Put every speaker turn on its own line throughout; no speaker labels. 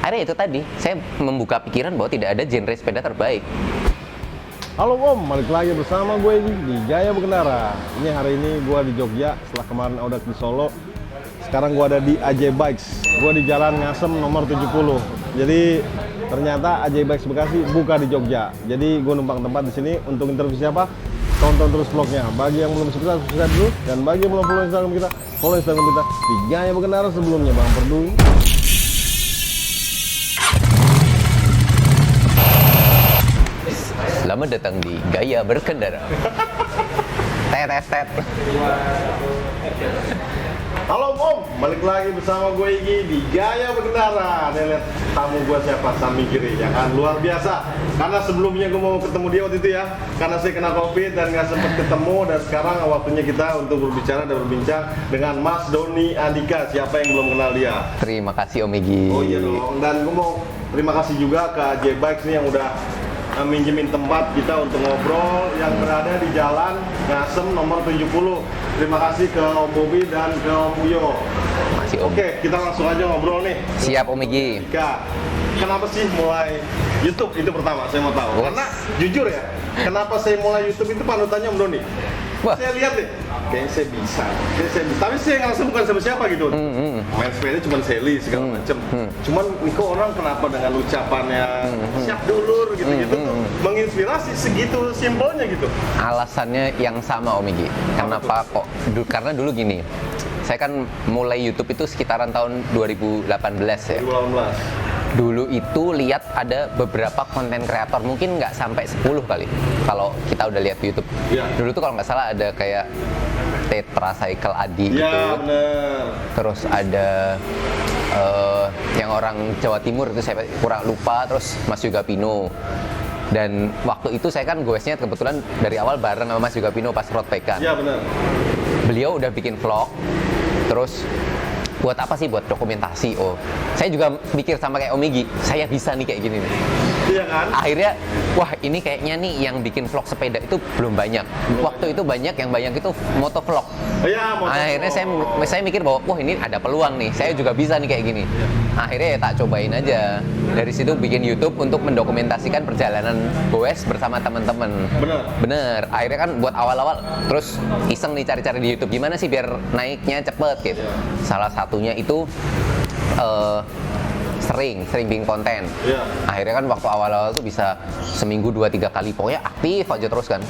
akhirnya itu tadi, saya membuka pikiran bahwa tidak ada genre sepeda terbaik.
Halo Om, balik lagi bersama gue di Gaya Berkendara. Ini hari ini gue di Jogja, setelah kemarin udah di Solo. Sekarang gue ada di AJ Bikes. Gue di Jalan Ngasem nomor 70. Jadi ternyata AJ Bikes Bekasi buka di Jogja. Jadi gue numpang tempat di sini untuk interview siapa? Tonton terus vlognya. Bagi yang belum subscribe dulu. Dan bagi yang belum follow Instagram kita, follow Instagram kita di Gaya Berkendara sebelumnya. Bang Perdu.
Selamat datang di Gaya Berkendara. Tet.
Halo Om, balik lagi bersama gue Igi di Gaya Berkendara. Nih lihat tamu gue siapa, samping kiri, ya kan luar biasa. Karena sebelumnya gue mau ketemu dia waktu itu ya, karena saya kena COVID dan nggak sempat ketemu. Dan sekarang waktunya kita untuk berbicara dan berbincang dengan Mas Doni Andika. Siapa yang belum kenal dia?
Terima kasih Om Igi.
Oh iya dong. Dan gue mau terima kasih juga ke AJ Bikes nih yang udah minjemin tempat kita untuk ngobrol yang berada di Jalan Ngasem nomor 70. Terima kasih ke Om Bobi dan ke Om Uyo.
Masih Om.
Oke, kita langsung aja ngobrol nih.
Siap Om Igi.
Dika, kenapa sih mulai YouTube? Itu pertama saya mau tahu. Karena jujur ya, kenapa saya mulai YouTube itu panutannya Om Doni.
Wah.
Saya lihat deh, kayaknya saya bisa. Tapi saya ngerasa bukan sama siapa gitu. Main sepeda cuma Sally segala macem. Cuman nih kok orang kenapa dengan ucapannya siap dulur gitu-gitu tuh menginspirasi segitu simpelnya gitu.
Alasannya yang sama Om Igi. Kenapa kok? Karena dulu gini. Saya kan mulai YouTube itu sekitaran tahun 2018 ya.
2018.
Dulu itu lihat ada beberapa konten kreator, mungkin nggak sampai 10 kali kalau kita udah lihat di YouTube.
Ya.
Dulu tuh kalau nggak salah ada kayak Tetracycle Adi
Iya
gitu.
bener.
Terus ada yang orang Jawa Timur itu saya kurang lupa, terus Mas Yoga Pino. Dan waktu itu saya kan goesnya kebetulan dari awal bareng sama Mas Yoga Pino pas road bike kan.
Iya bener.
Beliau udah bikin vlog, terus buat apa sih? Buat dokumentasi. Oh, saya juga mikir sama kayak Om Igi, saya bisa nih kayak gini nih.
Iya kan?
Akhirnya, wah ini kayaknya nih yang bikin vlog sepeda itu belum banyak. Waktu itu banyak, yang banyak itu motovlog.
Iya,
Akhirnya saya mikir bahwa, wah ini ada peluang nih, saya juga bisa nih kayak gini. Akhirnya ya tak cobain aja. Dari situ bikin YouTube untuk mendokumentasikan perjalanan goes bersama teman-teman. Bener. Akhirnya kan buat awal-awal, terus iseng nih cari-cari di YouTube gimana sih biar naiknya cepet gitu. Salah satunya itu sering bikin konten. Akhirnya kan waktu awal-awal tuh bisa seminggu 2-3 kali, pokoknya aktif aja terus kan.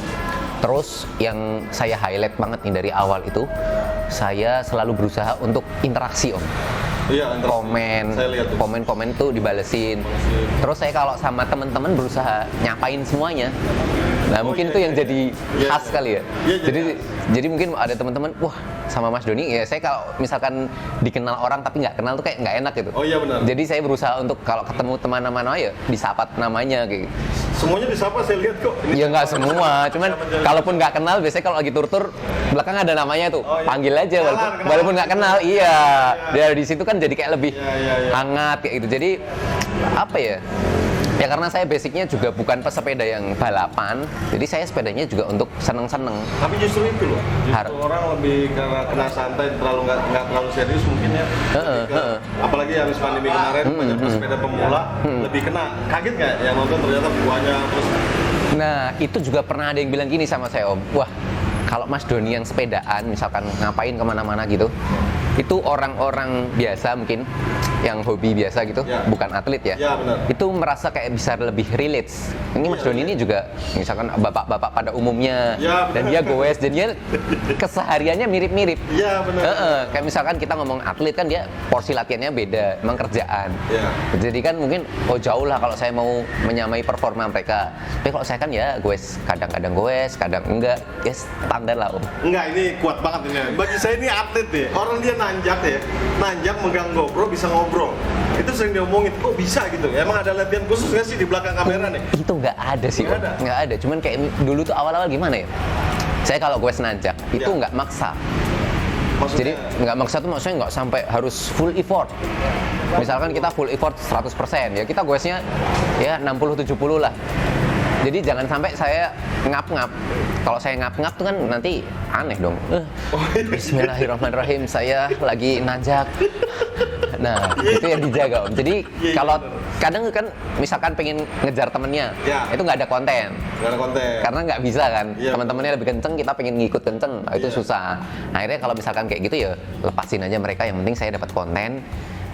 Terus yang saya highlight banget nih dari awal itu, saya selalu berusaha untuk interaksi Om.
Iya,
komen tuh dibalesin. Terus saya kalau sama teman-teman berusaha nyapain semuanya. Nah mungkin itu yang jadi khas kali ya. Jadi mungkin ada teman-teman, wah sama Mas Doni ya saya kalau misalkan dikenal orang tapi nggak kenal tuh kayak nggak enak gitu.
Oh iya benar.
Jadi saya berusaha untuk kalau ketemu teman-teman ya disapa namanya kayak.
Semuanya disapa saya lihat kok.
Ya nggak semua, cuman kalaupun nggak kenal biasanya kalau lagi tur-tur belakang ada namanya tuh, panggil aja walaupun nggak kenal. Iya. Dari situ kan jadi kayak lebih hangat kayak gitu. Jadi apa ya? Ya karena saya basicnya juga bukan pesepeda yang balapan, jadi saya sepedanya juga untuk seneng-seneng.
Tapi justru itu loh, orang lebih karena kena santai, nggak terlalu serius mungkin ya. Apalagi habis pandemi kemarin banyak pesepeda pemula lebih kena. Kaget nggak yang nonton ternyata banyak terus?
Nah itu juga pernah ada yang bilang gini sama saya Om, wah kalau Mas Doni yang sepedaan misalkan ngapain kemana-mana gitu, itu orang-orang biasa mungkin yang hobi biasa gitu, bukan atlet ya, itu merasa kayak bisa lebih relate. Ini Mas Doni ini juga misalkan bapak-bapak pada umumnya, dan dia goes, jadinya kesehariannya mirip-mirip. Kayak misalkan kita ngomong atlet kan dia porsi latihannya beda, emang kerjaan. Jadi kan mungkin jauh lah kalau saya mau menyamai performa mereka. Tapi kalau saya kan ya goes, kadang-kadang goes, kadang enggak, ya standar lah Om.
Enggak, ini kuat banget ini. Bagi saya ini atlet deh. Orang dia nanjak megang GoPro bisa ngobrol. Itu sering diomongin, kok bisa gitu? Emang ada latihan khusus nggak sih di belakang kamera nih?
Itu nggak ada sih, nggak ada. Cuman kayak dulu tuh awal-awal gimana ya? Saya kalau gue nanjak itu nggak maksa. Maksudnya? Jadi nggak maksa tuh maksudnya nggak sampai harus full effort. Misalkan kita full effort 100%, ya kita goesnya ya 60-70 lah. Jadi jangan sampai saya ngap-ngap. Kalau saya ngap-ngap tuh kan nanti aneh dong. Bismillahirrahmanirrahim, saya lagi nanjak. Nah, itu yang dijaga Om. Jadi
Iya,
kalau
bener.
kadang kan misalkan pengen ngejar temennya,
Ya.
itu nggak ada konten.
Nggak ada konten.
Karena nggak bisa kan,
Iya,
teman-temannya lebih kenceng, kita pengen ngikut kenceng, nah, itu
Iya.
susah. Akhirnya kalau misalkan kayak gitu ya lepasin aja mereka, yang penting saya dapat konten,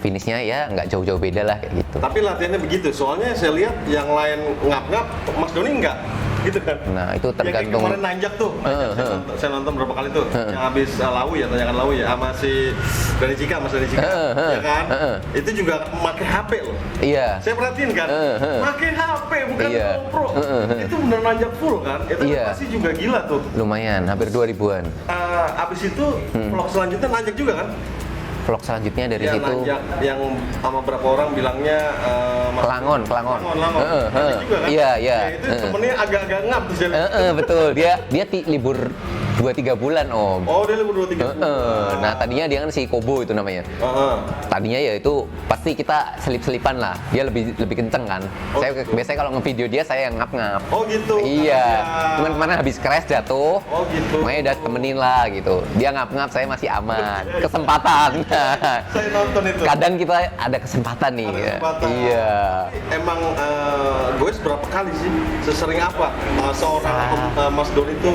finishnya ya nggak jauh-jauh beda lah kayak gitu.
Tapi latihannya begitu, soalnya saya lihat yang lain ngap-ngap, Mas Doni enggak. Gitu kan?
Nah itu
Ya kayak
tergantung.
kemarin nanjak tuh, saya nonton berapa kali tuh, yang habis Lawi ya, tanyakan Lawi ya, sama si Dani Cika, Mas Dani Cika, ya kan? Itu juga pakai HP loh.
Iya.
Saya perhatiin kan, pakai HP bukan
Iya.
GoPro. Itu bener nanjak full kan? Itu
Iya.
pasti juga gila tuh.
Lumayan, hampir 2000-an.
Abis itu vlog selanjutnya nanjak juga kan?
Vlog selanjutnya dari
Ya,
situ
nanjak yang sama berapa orang bilangnya
Kelangon.
Langon.
Heeh.
Juga kan?
Iya.
Ya, itu temennya agak-agak ngap tuh saya lihat.
Betul, dia libur 2-3 bulan Om.
Oh, dia libur 2-3 bulan.
Nah tadinya dia kan si Kobo itu namanya. Tadinya ya itu pasti kita selip-selipan lah. Dia lebih kenceng kan. Saya biasanya kalau ngevideo dia saya yang ngap-ngap.
Oh gitu.
Iya.
Ya.
Cuman kemana habis crash jatuh.
Oh gitu.
Makanya udah temenin lah gitu. Dia ngap-ngap, saya masih aman. Kesempatan.
Saya nonton itu.
Kadang kita ada kesempatan nih.
Ada kesempatan.
Iya.
Emang goes berapa kali sih? Sesering apa seorang Mas Doni itu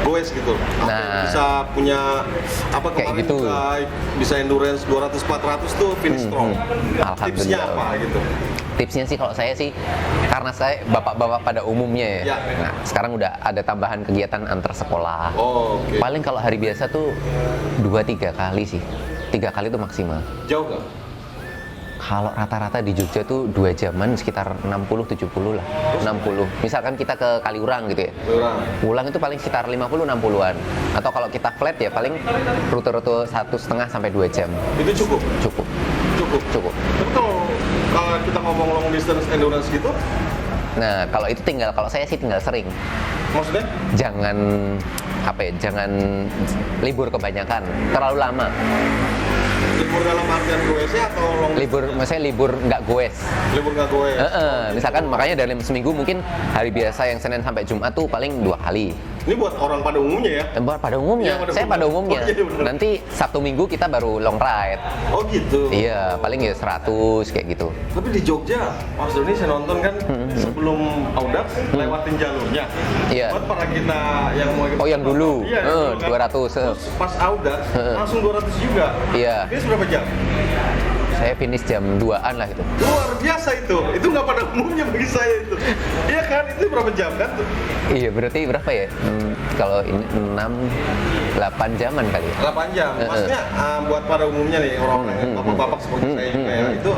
goes gitu?
Nah.
Bisa punya apa
Kayak
kemarin
gitu.
bisa endurance 200-400 tuh finish strong. Tipsnya
Alhamdulillah.
apa gitu?
Tipsnya sih kalau saya sih, karena saya bapak-bapak pada umumnya ya.
Ya.
Nah, sekarang udah ada tambahan kegiatan antar sekolah.
Oh, oke.
Paling kalau hari biasa tuh 2-3 kali sih. 3 kali tuh maksimal.
Jauh nggak?
Kalau rata-rata di Jogja tuh 2 jaman sekitar 60-70 lah. 60. Misalkan kita ke Kaliurang gitu ya.
Kurang.
Pulang itu paling sekitar 50-60-an. Atau kalau kita flat ya paling rute-rute 1,5 sampai 2 jam.
Itu cukup.
Cukup.
Cukup. Tapi kalau kita ngomong long distance endurance gitu,
Nah, kalau itu kalau saya sih tinggal sering.
maksudnya?
Jangan jangan libur kebanyakan, terlalu lama.
Libur dalam artian goesnya atau long
Maksudnya libur nggak goes.
libur nggak goes?
Misalkan makanya dalam seminggu mungkin hari biasa yang Senin sampai Jumat tuh paling 2 kali.
Ini buat orang pada umumnya ya?
Pada umumnya,
Iya,
saya pada umumnya.
Oh, iya, bener.
Nanti Sabtu Minggu kita baru long ride.
Oh gitu.
Iya, paling ya 100 kayak gitu.
Tapi di Jogja, Mas Doni saya nonton kan sebelum Audax lewatin jalurnya.
Iya.
Buat para kita yang mau ikut.
Oh, yang dulu.
Iya, yang dulu kan.
200.
Terus pas Audax langsung 200 juga.
Iya.
Ini berapa jam?
Saya finish jam 2-an lah itu.
Luar biasa itu. Itu nggak pada umumnya bagi saya itu. Iya kan? Itu berapa jam kan?
Iya, berarti berapa ya? Kalau ini 6-8 jaman kali ya.
8 jam. Maksudnya buat pada umumnya nih orang bapak-bapak seperti saya juga ya, itu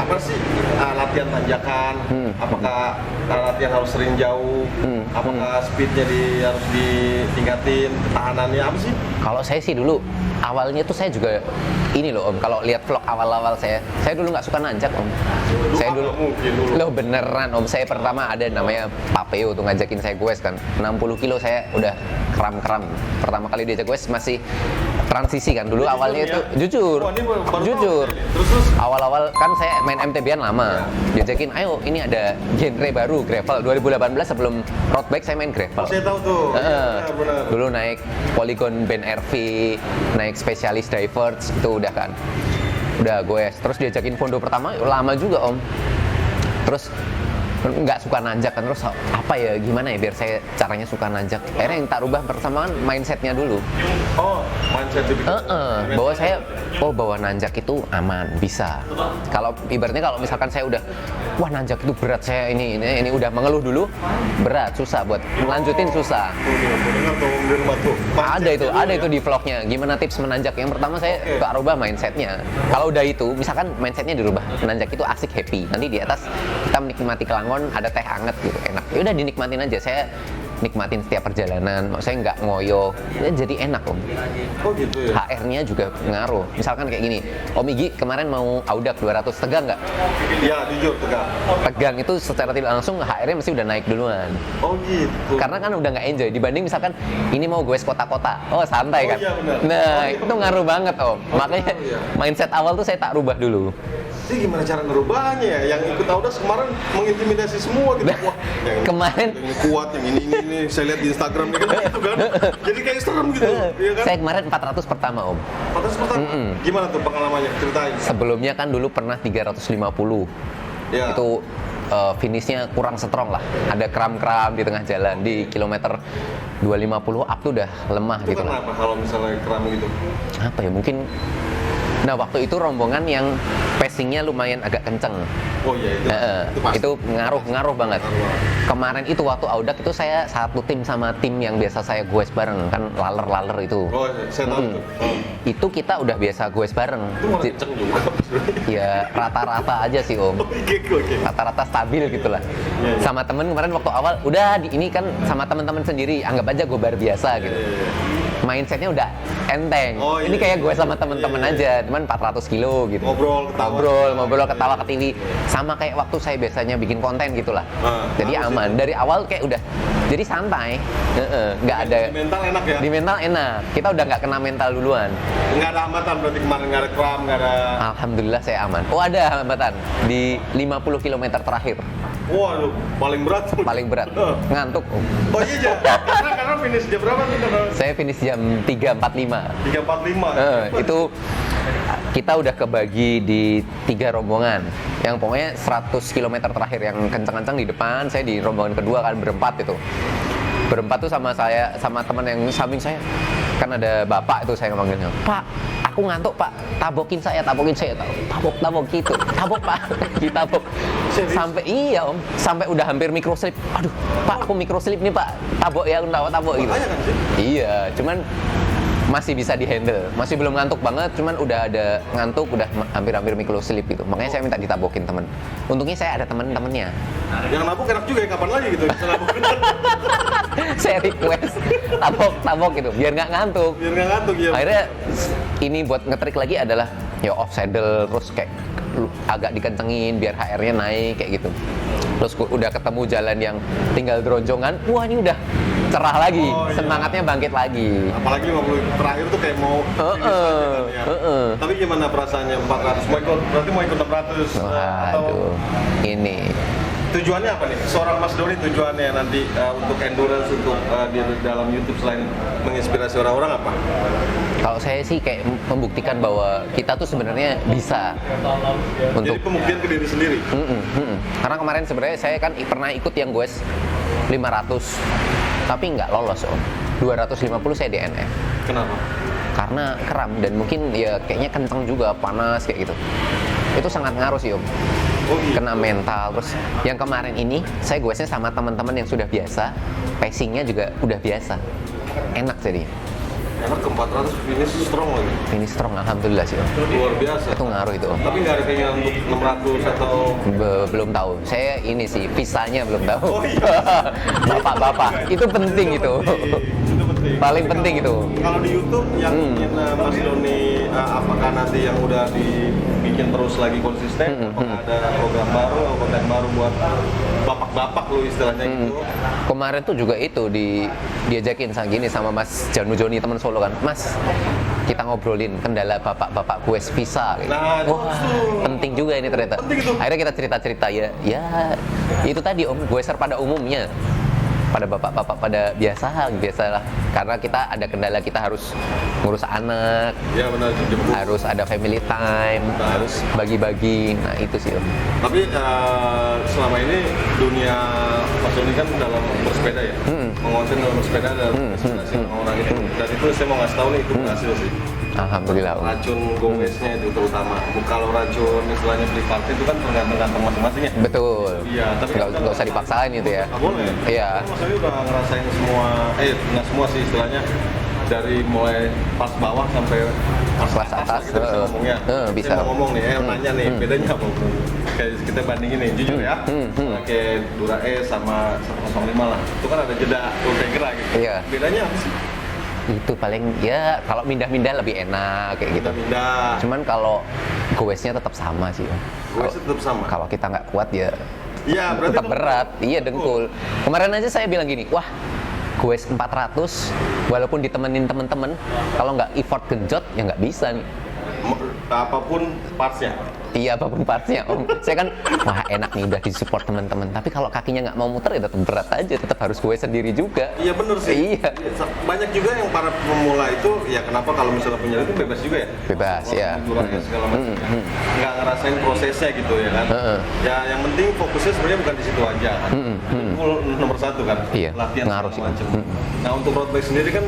apa sih latihan tanjakan? Apakah latihan harus sering jauh? Apakah speednya harus ditingkatin? Ketahanannya apa sih?
Kalau saya sih dulu awalnya tuh saya juga ini loh Om. Kalau lihat vlog awal-awal saya dulu nggak suka nanjak Om. Saya dulu
mungkin dulu.
loh beneran Om. Saya pertama ada namanya Papeo tuh ngajakin saya goes kan. 60 kilo saya udah kram-kram. Pertama kali diajak goes masih transisi kan. Dulu awalnya itu jujur.
Wah, ini baru
Jujur.
tahu. Terus
Awal-awal kan saya main MTB-an lama. Diajakin, ayo ini ada genre baru gravel. 2018 sebelum road bike saya main gravel.
saya tahu tuh. Benar.
Dulu naik Polygon Band RV, naik Specialist Divers, itu udah kan. Udah goes. Terus diajakin Fondo pertama, lama juga Om. Terus nggak suka nanjak kan, terus apa ya, gimana ya biar saya caranya suka nanjak. Akhirnya yang tak rubah pertama kan mindsetnya dulu.
Oh, mindset itu.
Bahwa saya, bahwa nanjak itu aman, bisa. Kalau ibaratnya kalau misalkan saya udah, wah nanjak itu berat, saya ini udah mengeluh dulu, berat, susah buat melanjutin, susah.
Dengar tuh di rumah tuh.
Ada itu di vlognya, gimana tips menanjak. Yang pertama saya tak rubah mindsetnya. Kalau udah itu, misalkan mindsetnya dirubah, menanjak itu asik, happy. Nanti di atas kita menikmati Kelangon, ada teh hangat gitu, enak. Ya udah dinikmatin aja. Saya nikmatin setiap perjalanan, saya nggak ngoyo, ya jadi enak Om.
Oh gitu ya.
HR-nya juga ngaruh. Misalkan kayak gini, Om Igi kemarin mau Audax 200, tegang nggak?
Iya, jujur tegang.
Tegang itu secara tidak langsung HR-nya mesti udah naik duluan.
Oh gitu.
Karena kan udah nggak enjoy. Dibanding misalkan ini mau gue kota-kota, santai kan.
Iya, benar.
Nah itu ngaruh banget Om. Makanya
iya.
mindset awal tuh saya tak rubah dulu.
Jadi gimana cara ngerubahnya ya? Yang ikut Audax kemarin mengintimidasi semua gitu. Wah, yang
Kemarin
ini kuat, yang ini saya lihat di Instagram nih kan gitu kan. Jadi kayak serem gitu, ya kan?
saya kemarin 400 pertama Om.
Pantas pertama. Gimana tuh pengalamannya? Ceritain.
Sebelumnya kan dulu pernah 350.
Ya.
Itu finishnya kurang strong lah. Ada kram-kram di tengah jalan di kilometer 250 up tuh udah lemah
Itu
gitu lah.
kenapa kalau misalnya keram gitu?
Apa ya mungkin. Nah waktu itu rombongan yang passingnya lumayan agak kenceng.
Oh iya itu pasti.
Itu ngaruh banget. Kemarin itu waktu Audax itu saya satu tim sama tim yang biasa saya goes bareng kan laler itu.
Oh saya tahu itu.
Itu kita udah biasa goes bareng.
Itu malah kenceng juga.
Ya rata-rata aja sih Om.
Oke.
Rata-rata stabil gitulah.
Iya.
Sama temen kemarin waktu awal udah ini kan sama temen-temen sendiri anggap aja gobar biasa gitu. Mindsetnya udah enteng.
Oh, iya,
ini kayak gue
iya.
sama temen-temen aja, cuman 400 kilo gitu.
Ngobrol, ketawa.
Ketawa, ketiwi. Sama kayak waktu saya biasanya bikin konten gitulah. Jadi
harus
aman. Dari awal kayak udah, jadi santai. Nggak ada.
Di mental enak ya?
Di mental enak. Kita udah nggak kena mental duluan.
Nggak ada hambatan berarti kemarin, nggak ada kram, nggak ada...
Alhamdulillah saya aman. Oh ada hambatan di 50 km terakhir.
Waduh, paling berat tuh.
Paling berat. Ngantuk.
Oh iya, karena finish jam berapa tuh?
Saya finish jam 3.45.
3.45.
Itu kita udah kebagi di 3 rombongan. Yang pokoknya 100 km terakhir yang kencang-kencang di depan, saya di rombongan kedua kan berempat itu. Berempat tuh sama saya, sama teman yang samping saya. Kan ada bapak itu saya ngomongin, "Pak, aku ngantuk Pak, tabokin saya, tabok gitu, tabok Pak." Ditabok. Sampai iya Om, sampai udah hampir microslip. Aduh, Pak, aku microslip nih Pak, tabok ya, tabok gitu.
Makanya kan sih.
Iya, cuman masih bisa dihandle, masih belum ngantuk banget, cuman udah ada ngantuk, udah hampir-hampir microslip gitu. Makanya saya minta ditabokin temen. Untungnya saya ada temen-temennya.
Yang nabuk enak juga ya, kapan lagi gitu bisa nabuk.
Saya request tabok gitu, biar nggak ngantuk.
Biar nggak ngantuk ya.
Akhirnya ini buat ngetrik lagi adalah ya off saddle terus kayak agak dikencengin biar HR-nya naik kayak gitu. Terus udah ketemu jalan yang tinggal dronjongan, wah ini udah cerah lagi,
Oh, iya.
semangatnya bangkit lagi.
Apalagi 50 terakhir tuh kayak mau finish aja kan ya. Tapi gimana perasaannya 400? Berarti mau ikut 600 atau
Waduh, ini
tujuannya apa nih? Seorang Mas Doni tujuannya nanti untuk endurance, untuk di dalam YouTube selain menginspirasi orang-orang apa?
kalau saya sih kayak membuktikan bahwa kita tuh sebenarnya bisa untuk
Jadi pembuktian ke diri sendiri.
Karena kemarin sebenarnya saya kan pernah ikut yang goes 500 tapi nggak lolos Om. 250 saya DNF
Kenapa?
karena kram dan mungkin ya kayaknya kenceng juga, panas kayak gitu. Itu sangat ngaruh sih Om.
Oh iya.
Kena mental. Terus yang kemarin ini saya goesnya sama teman-teman yang sudah biasa, pacingnya juga udah biasa, enak jadi.
Karena ke 400 finish strong lagi.
Ini strong alhamdulillah sih Om.
Luar biasa.
Itu ngaruh itu Om.
Tapi nggak ada keinginan untuk 600 atau...
Belum tahu. Saya ini sih visanya belum tahu.
Oh iya.
Bapak-bapak, itu penting itu.
Itu penting.
Paling penting itu.
Kalau di YouTube yang ingin Mas Doni apakah nanti yang udah dibikin terus lagi konsisten, apakah ada program baru atau konten baru buat bapak-bapak lu istilahnya gitu?
Kemarin tuh juga itu diajakin gini sama Mas Janu Joni teman Solo kan, Mas kita ngobrolin kendala bapak-bapak gue visa gitu.
Nah,
Wah, penting juga ini ternyata.
Penting itu.
Akhirnya kita cerita-cerita ya itu tadi Om, gue pada umumnya pada bapak-bapak pada biasalah karena kita ada kendala, kita harus ngurus anak,
Ya benar, jemput.
harus ada family time, harus bagi-bagi. Nah itu sih Om.
Tapi selama ini dunia Mas Doni kan dalam bersepeda ya, mengonten dalam bersepeda dan inspirasi orang itu. Dan itu saya mau ngasih tahu nih, itu berhasil sih.
Alhamdulillah Om.
Racun gowesnya itu terutama. Kalau racun istilahnya beli party itu kan tergantung masing-masing ya.
Betul.
Iya, tapi
nggak usah dipaksain itu ya.
Nggak boleh.
Iya.
Mas Doni udah ngerasain semua, nggak semua sih istilahnya, dari mulai pas bawah sampai pas
Kelas atas,
kita bisa ngomongnya.
bisa.
Saya mau ngomong nih, nanya nih, bedanya apa bro? Kayak kita bandingin nih, jujur ya, kayak Dura S sama 105 lah, itu kan ada jeda Ultegra gitu.
Iya.
Bedanya apa sih?
Itu paling ya kalau mindah-mindah lebih enak kayak gitu.
Pindah.
Cuman kalau goesnya tetap sama sih. Om.
Goesnya tetap sama?
Kalau kita nggak kuat ya
Iya, berarti
tetap berat. Iya dengkul. Kemarin aja saya bilang gini, wah goes 400 walaupun ditemenin temen-temen, kalau nggak effort genjot ya nggak bisa nih.
apapun partsnya.
Iya, apapun partnya om. Saya kan, wah enak nih udah disupport teman-teman. Tapi kalau kakinya nggak mau muter ya tetap berat aja, tetap harus gue sendiri juga.
Iya bener sih.
Iya.
Banyak juga yang para pemula itu, ya kenapa kalau misalnya punya itu bebas juga ya?
Bebas ya.
Liburannya segala macam. Nggak ngerasain prosesnya gitu ya kan? Ya yang penting fokusnya sebenarnya bukan di situ aja kan? Itu nomor satu kan?
Iya,
Latihan
ngaruh
segala
sih.
macam. Nah untuk road bike sendiri kan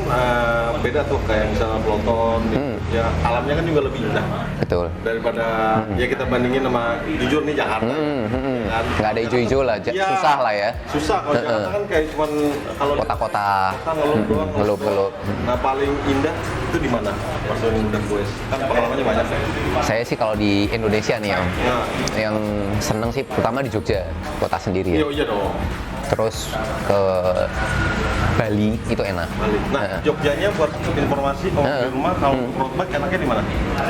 beda tuh kayak misalnya peloton, gitu. Ya alamnya kan juga lebih indah
Betul.
daripada ya kita bandingin sama jujur nih Jakarta. Kan?
Nggak ada hijau-hijau lah,
Ya,
susah lah ya.
Susah kalau Jakarta kan kayak cuman kalau
Kota-kota.
kota ngelup doang.
Ngelup-ngelup.
Nah paling indah itu di mana? Pas Doni udah gue kan pengalamannya banyak ya.
Saya sih kalau di Indonesia nih om,
Nah,
yang seneng sih pertama di Jogja, kota sendiri ya.
iya dong.
Terus ke Bali itu enak.
Balik. Nah, Jogjanya buat informasi di rumah kalau road bike enaknya di mana?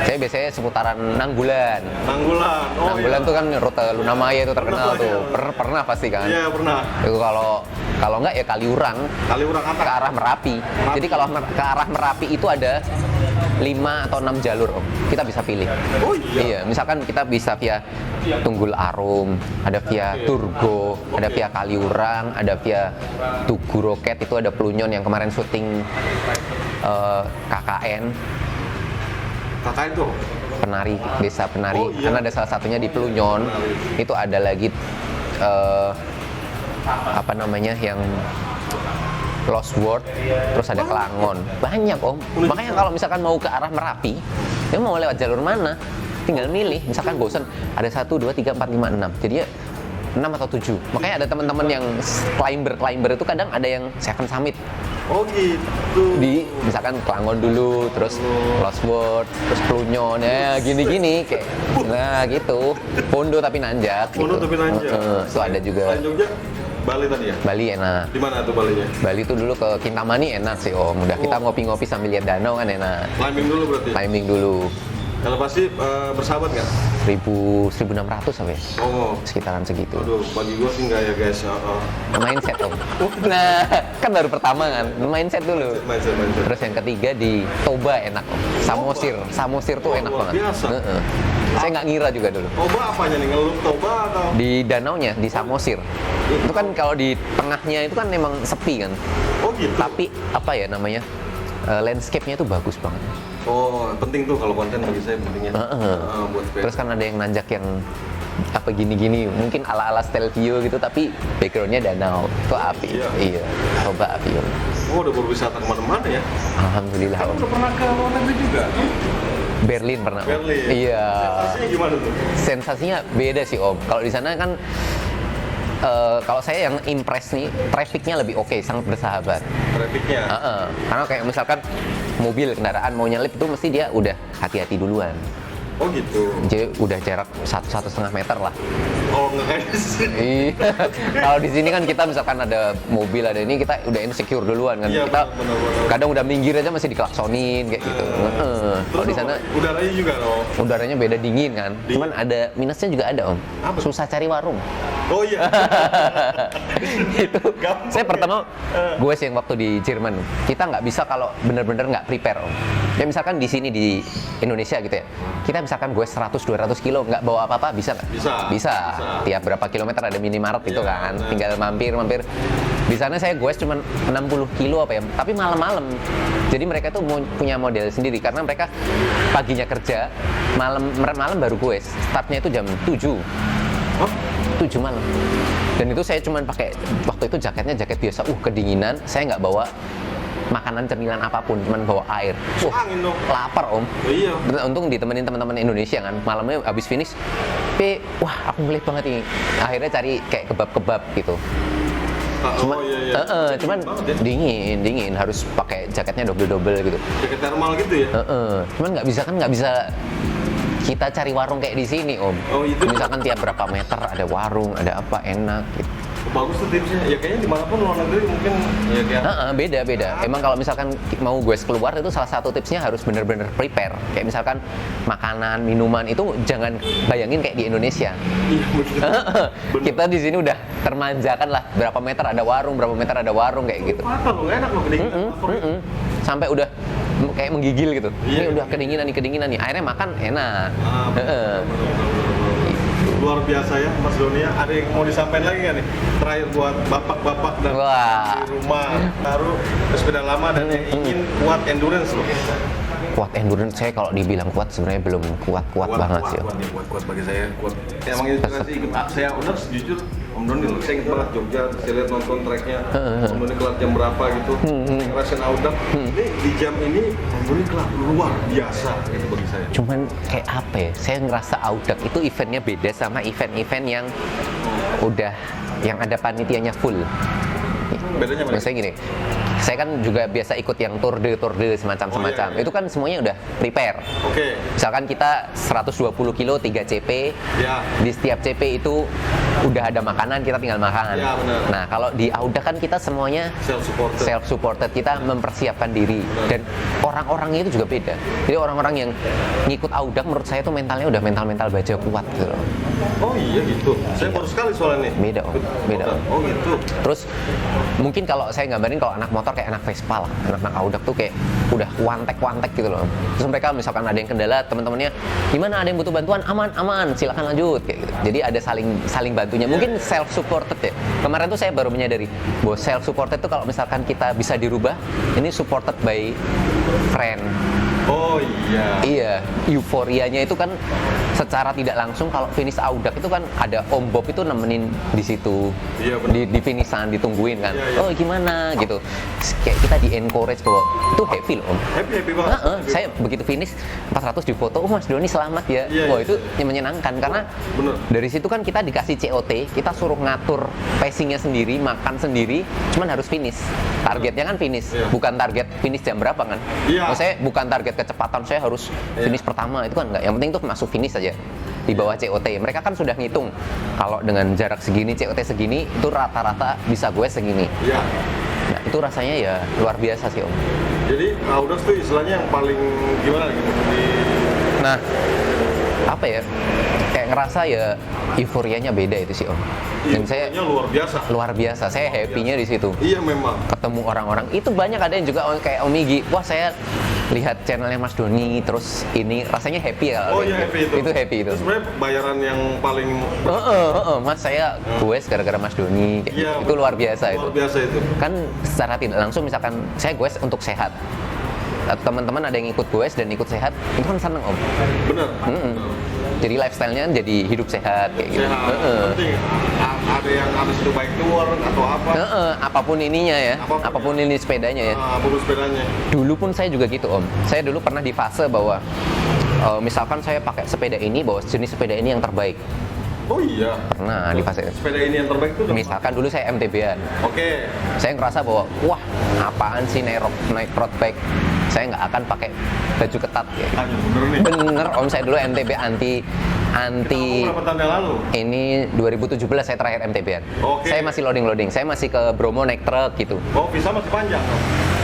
Saya biasanya seputaran Nanggulan.
Nanggulan. Oh
Nanggulan
iya.
tuh kan rute Luna Maya itu terkenal
Luna Maya.
tuh. Pernah pasti kan?
Iya pernah.
Itu kalau nggak ya Kaliurang
Kaliurang
ke
atas.
arah Merapi. Jadi kalau ke arah Merapi itu ada 5 atau 6 jalur om. Kita bisa pilih.
Oh iya.
Iya, misalkan kita bisa via Tunggul Arum, ada via Turgo, ada via Kaliurang, ada via Tugu Roket, itu ada Pelunyon yang kemarin syuting KKN,
Kakak itu.
penari, desa penari.
Oh, iya.
Karena ada salah satunya di Pelunyon, itu ada lagi apa namanya yang Lost World, terus ada Kelangon. Banyak om. Makanya kalau misalkan mau ke arah Merapi, dia mau lewat jalur mana? Tinggal milih. Misalkan bosen, ada 1, 2, 3, 4, 5, 6. Jadi ya 6 atau 7. Makanya ada teman-teman yang climber itu kadang ada yang Seven Summit.
Oh gitu.
Di misalkan Kelangon dulu, terus Lost World, terus Pelunyon, ya gini-gini kayak. Nah gitu. Pondo tapi nanjak.
Pondo
gitu.
tapi nanjak.
Itu ada juga.
Selain Jogja, Bali tadi ya?
Bali enak.
Di mana tuh Balinya?
Bali tuh dulu ke Kintamani enak sih om. Udah kita ngopi-ngopi sambil lihat danau kan enak.
Climbing dulu berarti?
Climbing dulu.
Kalau pasti bersahabat nggak?
1.600 sampai
Oh,
sekitaran segitu.
aduh, bagi gua sih nggak ya guys.
Mindset om. Nah, kan baru pertama kan. Mindset dulu.
Mindset.
Terus yang ketiga di Toba enak om. Samosir tuh enak
luar
banget.
biasa.
Saya nggak ngira juga dulu.
Toba apanya nih? Ngelup Toba atau?
Di danaunya, di Samosir. Itu kan kalau di tengahnya itu kan memang sepi kan.
Oh gitu.
Tapi apa ya namanya? Landscape-nya itu bagus banget.
Oh, penting tuh kalau konten bagi saya pentingnya. Buat sepeda.
Terus kan ada yang nanjak yang apa gini-gini, mungkin ala-ala Stelvio gitu, tapi backgroundnya danau, itu api.
Iya.
Iya, coba api. Om.
Oh, udah berwisata kemana-mana ya?
Alhamdulillah.
Kan
Om.
udah pernah ke luar negeri juga?
Berlin pernah. Om.
Berlin.
Iya.
Sensasinya gimana tuh?
Sensasinya beda sih Om. Kalau di sana kan kalau saya yang impress nih, trafficnya lebih oke, sangat bersahabat.
Trafficnya?
Karena kayak misalkan mobil, kendaraan mau nyelip itu mesti dia udah hati-hati duluan.
Oh gitu.
Jadi udah jarak 1,5 meter lah.
Oh nggak kayak sih.
Iya. Kalau di sini kan kita misalkan ada mobil ada ini kita udah insecure duluan kan.
Iya,
Kita
benar.
kadang udah minggir aja masih diklaksonin kayak gitu. Kalau di sana
udaranya juga loh.
udaranya beda dingin kan. Cuman ada minusnya juga ada om.
Apa?
Susah cari warung.
Oh iya.
Itu
Gampang
saya
ya?
pertama gue sih yang waktu di Jerman kita nggak bisa kalau bener-bener nggak prepare om. Ya misalkan di sini di Indonesia gitu ya. Kita misalkan gue 100-200 kilo nggak bawa apa-apa bisa nggak?
Bisa.
Tiap berapa kilometer ada minimarket gitu
Iya,
kan.
benar.
Tinggal mampir. Di sana saya gue cuma 60 kilo apa ya. Tapi malam-malam. Jadi mereka tuh punya model sendiri karena mereka paginya kerja, malam baru gue. Startnya itu jam 7.
Oh,
7 malam. Dan itu saya cuma pakai waktu itu jaketnya jaket biasa. Kedinginan. Saya nggak bawa makanan cemilan apapun, cuman bawa air.
angin dong.
Lapar om.
Oh, iya.
Untung ditemenin teman-teman Indonesia kan. Malamnya habis finish, wah aku ngelik banget ini. Akhirnya cari kayak kebab-kebab gitu.
Oh iya.
Cuman
Banget ya.
dingin harus pakai jaketnya double gitu.
Jaket thermal gitu ya?
Cuman nggak bisa kita cari warung kayak di sini om.
Oh, itu.
Misalkan tiap berapa meter ada warung, ada apa enak gitu.
Bagus tuh tipsnya. Ya kayaknya dimanapun luar negeri mungkin ya kayak.
Beda. Emang kalau misalkan mau gue keluar itu salah satu tipsnya harus bener-bener prepare. Kayak misalkan makanan, minuman itu jangan bayangin kayak di Indonesia.
Iya bener.
Kita di sini udah termanjakan lah. Berapa meter ada warung kayak gitu.
Apa lo? Enak lo kedinginan.
Sampai udah kayak menggigil gitu.
Iya.
Ini udah kedinginan nih. Akhirnya makan enak. Heeh.
Luar biasa ya Mas Doni ya. Ada yang mau disampaikan lagi nggak nih? Terakhir buat bapak-bapak dan
Wah.
di rumah baru sepeda lama dan yang ingin kuat endurance loh.
Kuat endurance saya kalau dibilang kuat sebenarnya belum kuat banget sih.
Kuat bagi saya kuat. Yang menginspirasi saya udah jujur Om Doni loh. Saya ingat banget Jogja, saya lihat nonton tracknya Om Doni kelar jam berapa gitu. Ngerasain Audak. Ini di jam ini Om Doni kelar luar biasa gitu bagi saya.
Cuman kayak apa ya? Saya ngerasa Audak itu eventnya beda sama event-event yang udah yang ada panitianya full.
Bedanya mana?
Maksudnya gini, saya kan juga biasa ikut yang tour de semacam-semacam.
Oh, iya.
Itu kan semuanya udah prepare.
Oke.
Misalkan kita 120 kilo 3 CP,
Ya.
di setiap CP itu udah ada makanan, kita tinggal makan.
Ya, benar.
Nah, kalau di Audak kan kita semuanya
Self-supported.
self-supported, kita mempersiapkan diri. Dan orang-orangnya itu juga beda. Jadi orang-orang yang ngikut Audak menurut saya tuh mentalnya udah mental-mental baja kuat gitu loh.
Oh iya gitu. Saya baru sekali soalnya nih.
Beda Om, beda Om.
Oh gitu.
Terus mungkin kalau saya gambarin kalau anak motor kayak anak Vespa lah, anak Audak tuh kayak udah wantek gitu loh. Terus mereka misalkan ada yang kendala, teman-temannya gimana, ada yang butuh bantuan, aman, silakan lanjut kayak gitu. Jadi ada saling bantunya. Mungkin self supported ya. Kemarin tuh saya baru menyadari bahwa self supported tuh kalau misalkan kita bisa dirubah, ini supported by friend.
Oh iya.
Iya, euforianya itu kan secara tidak langsung kalau finish Audak itu kan ada Om Bob itu nemenin di situ.
Iya, benar.
Di finishan ditungguin kan.
Iya, iya.
Oh, gimana gitu. Kayak kita di encourage bahwa itu happy loh, Om.
Happy banget.
Heeh, saya begitu finish 400 di foto, oh Mas Doni selamat ya.
Iya,
Wah,
iya.
itu menyenangkan karena
Bener.
dari situ kan kita dikasih COT, kita suruh ngatur pacingnya sendiri, makan sendiri, cuman harus finish. Targetnya kan finish,
Iya.
bukan target finish jam berapa kan.
Iya.
Maksudnya bukan target kecepatan saya harus finish pertama, itu kan enggak. Yang penting tuh masuk finish aja di bawah COT. Mereka kan sudah ngitung kalau dengan jarak segini, COT segini, itu rata-rata bisa gue segini.
Iya.
Nah, itu rasanya ya luar biasa sih Om.
Jadi Audas tuh istilahnya yang paling gimana gitu di
Nah, apa ya? Kayak ngerasa ya euforianya beda itu sih Om. Dan saya
Euforia luar biasa.
Saya happy-nya di situ.
Iya memang.
Ketemu orang-orang itu banyak, ada yang juga kayak Om Igi. Wah, saya lihat channelnya Mas Doni, terus ini rasanya happy ya.
Oh iya happy itu.
Itu happy itu.
Sebenarnya bayaran yang paling
Mas saya goes gara-gara Mas Doni. Kayak
Iya,
gitu. Itu luar biasa itu.
Luar biasa itu.
Kan secara tidak langsung misalkan saya goes untuk sehat. Teman-teman ada yang ikut goes dan ikut sehat, itu kan seneng Om.
Bener.
Jadi lifestyle-nya jadi hidup sehat kayak gitu.
Sehat. Penting. Ada yang habis itu bike tour atau apa.
Apapun ininya ya,
Apapun
apapun ini sepedanya ya.
Buru sepedanya.
Dulu pun saya juga gitu Om. Saya dulu pernah di fase bahwa misalkan saya pakai sepeda ini, bahwa jenis sepeda ini yang terbaik.
Oh iya.
Pernah di fase.
Sepeda ini yang terbaik tuh.
Misalkan dulu saya MTB-an.
Oke.
Saya ngerasa bahwa wah, apaan sih naik road bike? Saya nggak akan pakai baju ketat kayak gitu.
Bener nih.
Bener Om, saya dulu MTB anti
Kamu berapa tahun yang lalu?
ini 2017 saya terakhir MTB-an.
Oke.
Saya masih loading. Saya masih ke Bromo naik truk gitu.
Oh visa masih panjang.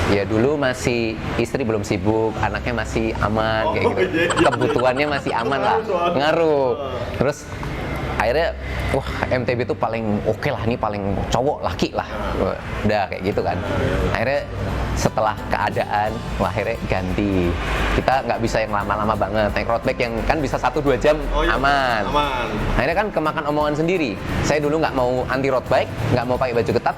Ya dulu masih istri belum sibuk, anaknya masih aman kayak gitu.
iya.
Kebutuhannya masih aman lah. Ngaruh. Terus akhirnya wah MTB itu paling oke lah, ini paling cowok laki lah. Udah kayak gitu kan. Akhirnya setelah keadaan, wah akhirnya ganti. Kita nggak bisa yang lama-lama banget. Naik road bike yang kan bisa 1-2 jam
iya.
aman.
Aman.
Akhirnya kan kemakan omongan sendiri. Saya dulu nggak mau anti road bike, nggak mau pakai baju ketat,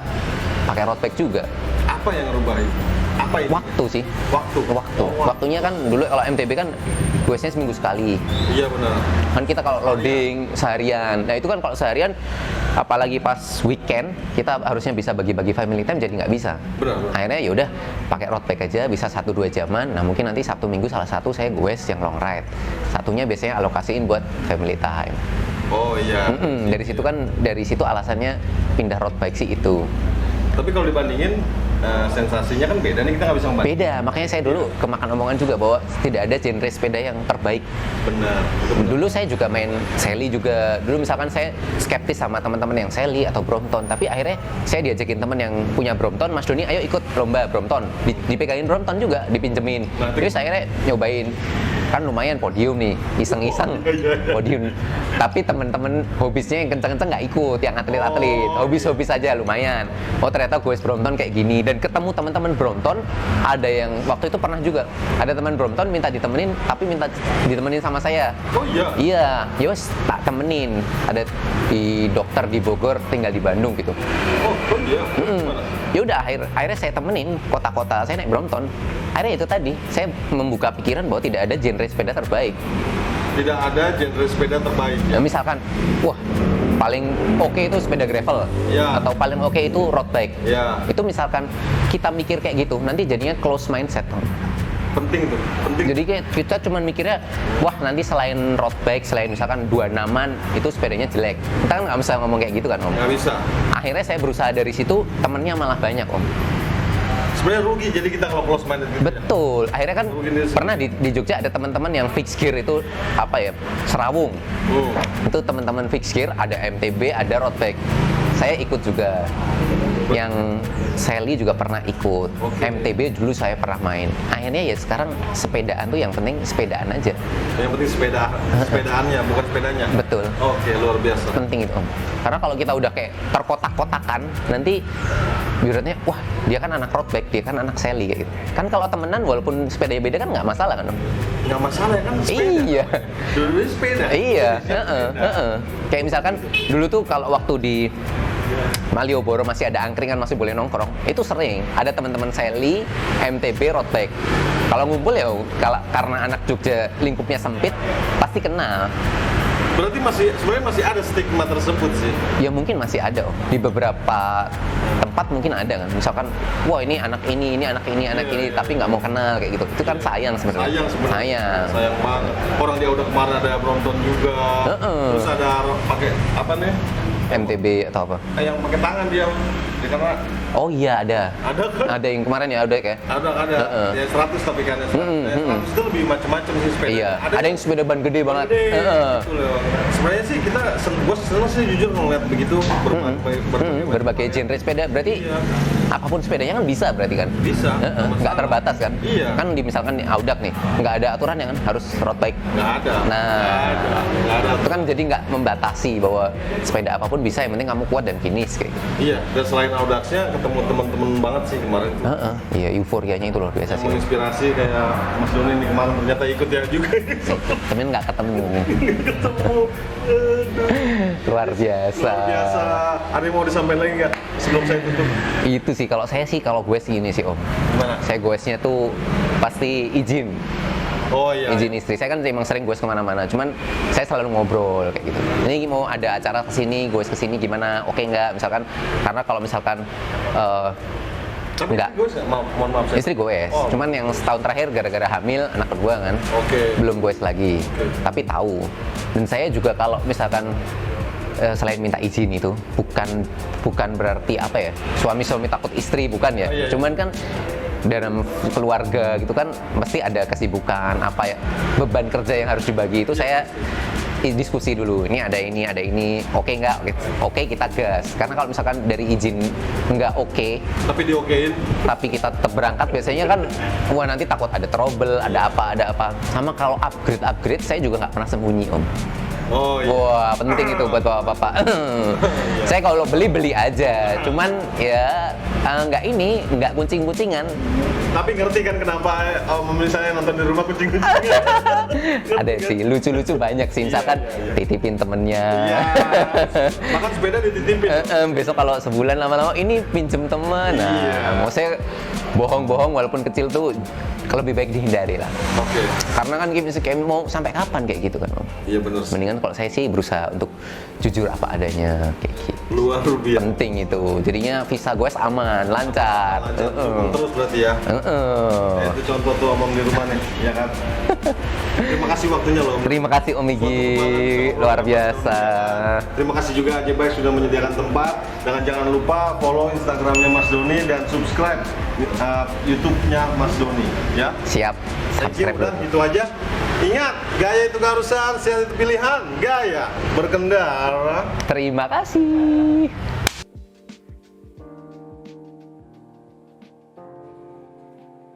pakai road bike juga.
Apa yang ngerubah itu? Apa itu?
Waktu sih.
Waktu.
Waktunya kan dulu kalau MTB kan goesnya seminggu sekali.
Iya benar.
Kan kita kalau loading seharian. Nah, itu kan kalau seharian apalagi pas weekend kita harusnya bisa bagi-bagi family time, jadi nggak bisa.
Benar.
Akhirnya ya udah pakai road bike aja, bisa 1-2 jaman. Nah, mungkin nanti Sabtu Minggu salah satu saya goes yang long ride. Satunya biasanya alokasiin buat family time.
Oh iya.
Dari situ alasannya pindah road bike sih itu.
Tapi kalau dibandingin sensasinya kan beda nih, kita nggak bisa membanding.
Beda, makanya saya dulu kemakan omongan juga bahwa tidak ada genre sepeda yang terbaik.
Benar.
Dulu saya juga main Sally juga. Dulu misalkan saya skeptis sama teman-teman yang Sally atau Brompton, tapi akhirnya saya diajakin teman yang punya Brompton, Mas Doni ayo ikut lomba Brompton. Dipegangin Brompton juga, dipinjemin.
Nah,
Terus akhirnya nyobain. kan lumayan podium nih, iseng-iseng podium. Tapi temen-temen hobisnya yang kenceng-kenceng nggak ikut, yang atlet-atlet, hobis-hobis aja lumayan. Oh ternyata goes Brompton kayak gini, dan ketemu teman-teman Brompton, ada yang waktu itu pernah juga, ada teman Brompton minta ditemenin, tapi minta ditemenin sama saya.
Oh iya?
Iya, yos tak temenin. Ada di dokter di Bogor, tinggal di Bandung gitu.
Oh iya?
Ya udah akhirnya saya temenin kota-kota, saya naik Brompton. Akhirnya itu tadi, saya membuka pikiran bahwa tidak ada genre sepeda terbaik.
Tidak ada genre sepeda terbaik.
Ya, misalkan, wah paling oke itu sepeda gravel,
Ya.
atau paling oke itu road bike.
Ya.
Itu misalkan kita mikir kayak gitu, nanti jadinya close mindset.
Penting tuh, penting.
Jadi kayak kita cuman mikirnya, wah nanti selain road bike, selain misalkan 26an, itu sepedanya jelek. Kita kan nggak bisa ngomong kayak gitu kan, Om.
Nggak bisa.
Akhirnya saya berusaha dari situ, temennya malah banyak, Om.
Sebenarnya rugi jadi kita kalau close minded gitu.
Betul. Akhirnya kan
Rugi diri sendiri.
pernah di Jogja ada teman-teman yang fix gear itu apa ya? Serawung. Itu teman-teman fix gear, ada MTB, ada road bike. Saya ikut juga. Yang Sally juga pernah ikut.
Oke.
MTB dulu saya pernah main. Akhirnya ya sekarang sepedaan tuh yang penting sepedaan aja.
Yang penting sepedaannya, bukan sepedanya.
Betul.
Oke, luar biasa.
Penting itu, Om. Karena kalau kita udah kayak terkotak-kotakan, nanti ibaratnya, wah dia kan anak road bike, dia kan anak Sally kayak gitu. Kan kalau temenan walaupun sepedanya beda kan nggak masalah kan, Om?
Nggak masalah ya kan sepeda.
Iya.
Dulu sepeda.
Iya,
Sepeda.
Kayak misalkan dulu tuh kalau waktu di Malioboro masih ada angkringan, masih boleh nongkrong, itu sering ada teman-teman Sally, MTB, road bike. Kalau ngumpul ya, karena anak Jogja lingkupnya sempit, pasti kenal.
Berarti sebenarnya masih ada stigma tersebut sih.
Ya mungkin masih ada, Om. Di beberapa tempat mungkin ada kan. Misalkan, wah ini anak ini anak ini, tapi nggak mau kenal kayak gitu. Itu kan sayang sebenarnya.
Sayang sebenarnya. Sayang banget. Orang dia udah kemarin ada Brompton juga. Terus ada pakai apa nih?
MTB atau apa?
Yang pakai tangan dia karena
Oh iya ada.
ada kan?
Ada yang kemarin ya, ada kayak.
Ada. Ya 100 tapi kan 100 itu lebih macam-macam sih sepeda.
Iya. Ada yang sepeda ban gede banget.
Gede, gitu loh. Sebenarnya sih gue seneng sih jujur ngeliat begitu
Berbagai genre sepeda, berarti
Iya.
apapun sepedanya kan bisa berarti kan?
Bisa.
Nggak terbatas kan?
Iya.
Kan misalkan Audak nih, nggak ada aturan ya kan harus road bike.
Nggak ada.
Nah,
Nggak ada.
itu kan jadi nggak membatasi bahwa sepeda apapun bisa, yang penting kamu kuat dan finish kayak gitu.
Iya. Dan selain Audaxnya ketemu teman-teman banget sih kemarin.
Iya, euforianya itu luar biasa
Yang
sih.
menginspirasi kayak Mas Doni nih kemarin ternyata ikut ya juga.
Tapi nggak ketemu.
Ketemu.
Luar biasa.
Luar biasa. Ada yang mau disampaikan lagi nggak sebelum saya tutup?
Itu sih kalau gue sih gini sih, Om.
Gimana?
Saya goesnya tuh pasti izin.
Oh iya.
Izin istri. Saya kan emang sering goes kemana-mana, cuman saya selalu ngobrol kayak gitu. Ini mau ada acara kesini, goes kesini gimana? Oke nggak? Misalkan, karena kalau misalkan
Tapi
nggak.
gue mohon maaf saya.
Istri goes,
Oh.
cuman yang setahun terakhir gara-gara hamil anak kedua kan,
Oke.
belum goes lagi. Tapi tahu. Dan saya juga kalau misalkan selain minta izin itu bukan berarti apa ya, suami takut istri, bukan ya.
Iya.
Cuman kan dalam keluarga gitu kan pasti ada kesibukan apa ya, beban kerja yang harus dibagi itu. Saya diskusi dulu, ini ada ini, oke nggak? Oke, kita gas. Karena kalau misalkan dari izin nggak oke,
Tapi diokein.
tapi kita tetap berangkat, biasanya kan wah nanti takut ada trouble, ada apa. Sama kalau upgrade saya juga nggak pernah sembunyi, Om.
Oh iya.
Wah, penting itu buat bapak-bapak. Saya kalau beli aja, cuman ya nggak kuncing-kuncingan.
Tapi ngerti kan kenapa misalnya nonton di rumah kucing-kucingan?
Ada sih, lucu-lucu banyak sih. Misalkan titipin temennya.
Iya. Makan sepeda dititipin.
Besok kalau sebulan lama-lama ini pinjem temen. Nah,
Iya.
mau saya bohong-bohong walaupun kecil tuh lebih baik dihindari lah.
Oke.
Karena kan kayak mau sampai kapan kayak gitu kan, Om?
Iya benar.
Mendingan kalau saya sih berusaha untuk jujur apa adanya kayak gitu.
Luar biasa.
Penting itu. Jadinya visa gue aman, lancar.
Lanjut terus berarti ya. Ya, itu contoh tuh omong di rumah nih, ya kan? Terima kasih waktunya loh.
Terima kasih Om Igi, luar biasa.
Terima kasih juga AJ Bike sudah menyediakan tempat. Dan jangan lupa follow Instagramnya Mas Doni dan subscribe YouTube-nya Mas Doni, ya.
Siap.
Thank you,
Subscribe
udah
dulu.
itu aja. Ingat, gaya itu keharusan, sehat itu pilihan. Gaya berkendara.
Terima kasih.